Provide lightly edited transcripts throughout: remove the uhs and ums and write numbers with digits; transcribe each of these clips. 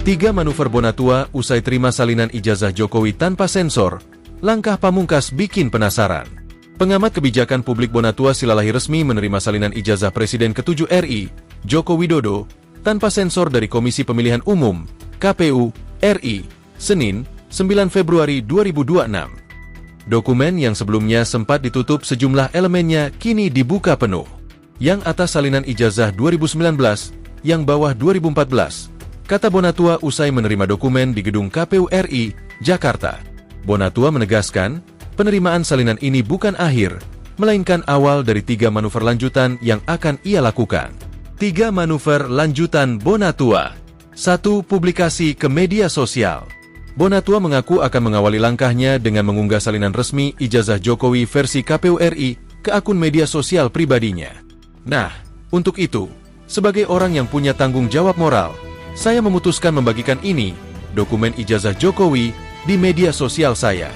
3 manuver Bonatua usai terima salinan ijazah Jokowi tanpa sensor, langkah pamungkas bikin penasaran. Pengamat kebijakan publik Bonatua Silalahi resmi menerima salinan ijazah Presiden ke-7 RI, Joko Widodo, tanpa sensor dari Komisi Pemilihan Umum, KPU, RI, Senin, 9 Februari 2026. Dokumen yang sebelumnya sempat ditutup sejumlah elemennya kini dibuka penuh. Yang atas salinan ijazah 2019, yang bawah 2014. Kata Bonatua usai menerima dokumen di gedung KPU RI, Jakarta. Bonatua menegaskan, penerimaan salinan ini bukan akhir, melainkan awal dari 3 manuver lanjutan yang akan ia lakukan. 3 manuver lanjutan Bonatua. 1. Publikasi ke media sosial. Bonatua mengaku akan mengawali langkahnya dengan mengunggah salinan resmi ijazah Jokowi versi KPU RI ke akun media sosial pribadinya. Nah, untuk itu, sebagai orang yang punya tanggung jawab moral, saya memutuskan membagikan ini, dokumen ijazah Jokowi, di media sosial saya.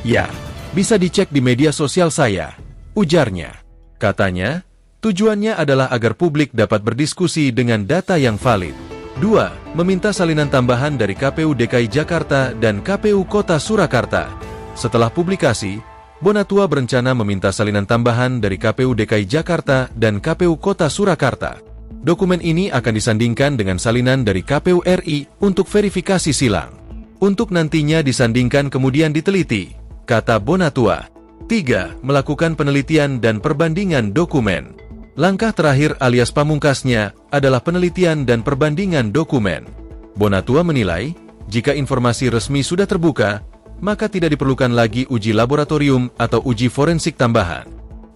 Ya, bisa dicek di media sosial saya, ujarnya. Katanya, tujuannya adalah agar publik dapat berdiskusi dengan data yang valid. 2. Meminta salinan tambahan dari KPU DKI Jakarta dan KPU Kota Surakarta. Setelah publikasi, Bonatua berencana meminta salinan tambahan dari KPU DKI Jakarta dan KPU Kota Surakarta. Dokumen ini akan disandingkan dengan salinan dari KPU RI untuk verifikasi silang. Untuk nantinya disandingkan kemudian diteliti, kata Bonatua. 3. Melakukan penelitian dan perbandingan dokumen. Langkah terakhir alias pamungkasnya adalah penelitian dan perbandingan dokumen. Bonatua menilai, jika informasi resmi sudah terbuka, maka tidak diperlukan lagi uji laboratorium atau uji forensik tambahan.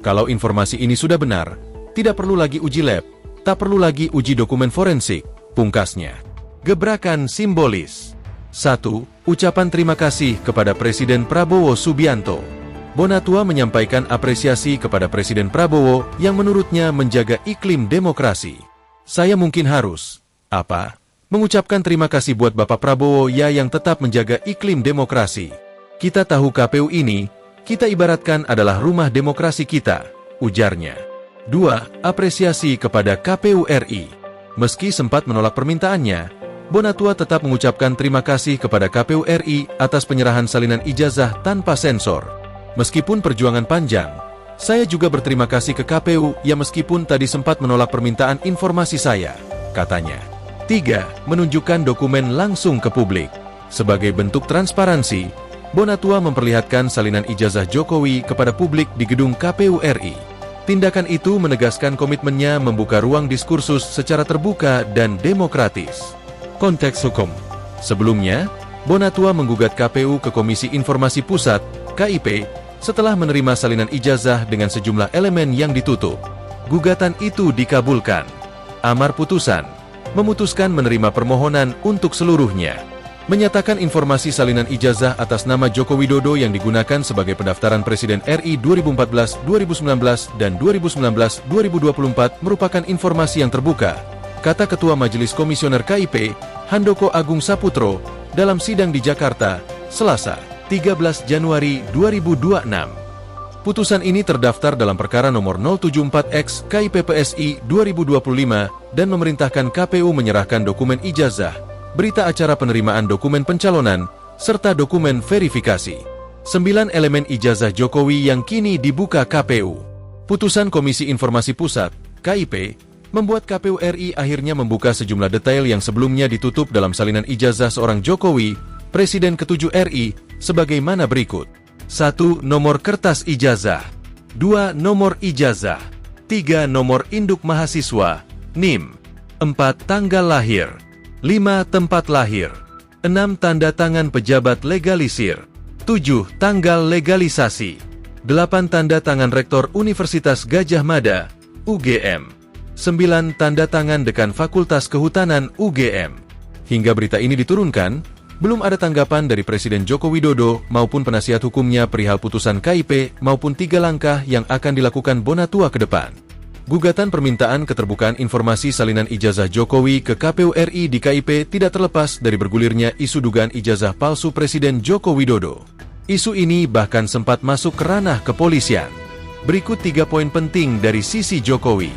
Kalau informasi ini sudah benar, tidak perlu lagi uji lab, tak perlu lagi uji dokumen forensik, pungkasnya. Gebrakan simbolis. 1. Ucapan terima kasih kepada Presiden Prabowo Subianto. Bonatua menyampaikan apresiasi kepada Presiden Prabowo yang menurutnya menjaga iklim demokrasi. Saya mungkin harus, mengucapkan terima kasih buat Bapak Prabowo ya yang tetap menjaga iklim demokrasi. Kita tahu KPU ini, kita ibaratkan adalah rumah demokrasi kita, ujarnya. 2. Apresiasi kepada KPU RI. Meski sempat menolak permintaannya, Bonatua tetap mengucapkan terima kasih kepada KPU RI atas penyerahan salinan ijazah tanpa sensor. Meskipun perjuangan panjang, saya juga berterima kasih ke KPU yang meskipun tadi sempat menolak permintaan informasi saya, katanya. 3. Menunjukkan dokumen langsung ke publik. Sebagai bentuk transparansi, Bonatua memperlihatkan salinan ijazah Jokowi kepada publik di gedung KPU RI. Tindakan itu menegaskan komitmennya membuka ruang diskursus secara terbuka dan demokratis. Konteks hukum. Sebelumnya, Bonatua menggugat KPU ke Komisi Informasi Pusat, KIP, setelah menerima salinan ijazah dengan sejumlah elemen yang ditutup. Gugatan itu dikabulkan. Amar putusan memutuskan menerima permohonan untuk seluruhnya. Menyatakan informasi salinan ijazah atas nama Joko Widodo yang digunakan sebagai pendaftaran Presiden RI 2014, 2019, dan 2019-2024 merupakan informasi yang terbuka, kata Ketua Majelis Komisioner KIP, Handoko Agung Saputro, dalam sidang di Jakarta, Selasa, 13 Januari 2026. Putusan ini terdaftar dalam perkara nomor 074X KIP PSI 2025 dan memerintahkan KPU menyerahkan dokumen ijazah, berita acara penerimaan dokumen pencalonan, serta dokumen verifikasi. 9 elemen ijazah Jokowi yang kini dibuka KPU. Putusan Komisi Informasi Pusat, KIP, membuat KPU RI akhirnya membuka sejumlah detail yang sebelumnya ditutup dalam salinan ijazah seorang Jokowi, Presiden ke-7 RI, sebagaimana berikut. 1. Nomor kertas ijazah. 2. Nomor ijazah. 3. Nomor induk mahasiswa, NIM. 4. Tanggal lahir. 5. Tempat lahir. 6. Tanda tangan pejabat legalisir. 7. Tanggal legalisasi. 8. Tanda tangan Rektor Universitas Gadjah Mada, UGM. 9. Tanda tangan Dekan Fakultas Kehutanan, UGM. Hingga berita ini diturunkan, belum ada tanggapan dari Presiden Joko Widodo maupun penasihat hukumnya perihal putusan KIP maupun 3 langkah yang akan dilakukan Bonatua ke depan. Gugatan permintaan keterbukaan informasi salinan ijazah Jokowi ke KPU RI di KIP tidak terlepas dari bergulirnya isu dugaan ijazah palsu Presiden Joko Widodo. Isu ini bahkan sempat masuk ke ranah kepolisian. Berikut 3 poin penting dari sisi Jokowi.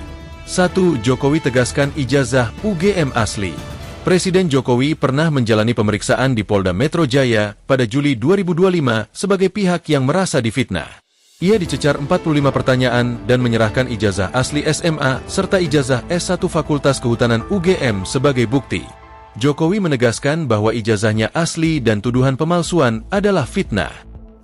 1. Jokowi tegaskan ijazah UGM asli. Presiden Jokowi pernah menjalani pemeriksaan di Polda Metro Jaya pada Juli 2025 sebagai pihak yang merasa difitnah. Ia dicecar 45 pertanyaan dan menyerahkan ijazah asli SMA serta ijazah S1 Fakultas Kehutanan UGM sebagai bukti. Jokowi menegaskan bahwa ijazahnya asli dan tuduhan pemalsuan adalah fitnah.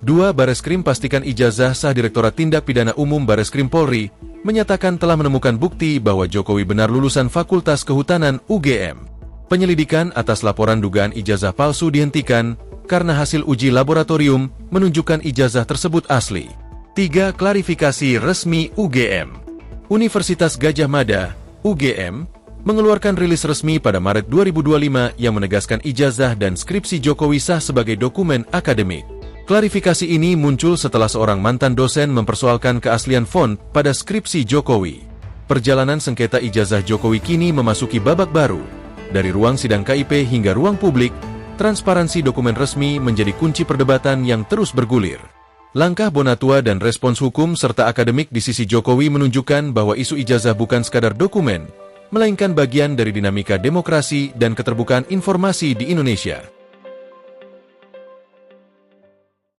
2. Bareskrim pastikan ijazah sah. Direktorat Tindak Pidana Umum Bareskrim Polri menyatakan telah menemukan bukti bahwa Jokowi benar lulusan Fakultas Kehutanan UGM. Penyelidikan atas laporan dugaan ijazah palsu dihentikan karena hasil uji laboratorium menunjukkan ijazah tersebut asli. 3. Klarifikasi resmi UGM. Universitas Gadjah Mada, UGM, mengeluarkan rilis resmi pada Maret 2025 yang menegaskan ijazah dan skripsi Jokowi sah sebagai dokumen akademik. Klarifikasi ini muncul setelah seorang mantan dosen mempersoalkan keaslian font pada skripsi Jokowi. Perjalanan sengketa ijazah Jokowi kini memasuki babak baru. Dari ruang sidang KIP hingga ruang publik, transparansi dokumen resmi menjadi kunci perdebatan yang terus bergulir. Langkah Bonatua dan respons hukum serta akademik di sisi Jokowi menunjukkan bahwa isu ijazah bukan sekadar dokumen, melainkan bagian dari dinamika demokrasi dan keterbukaan informasi di Indonesia.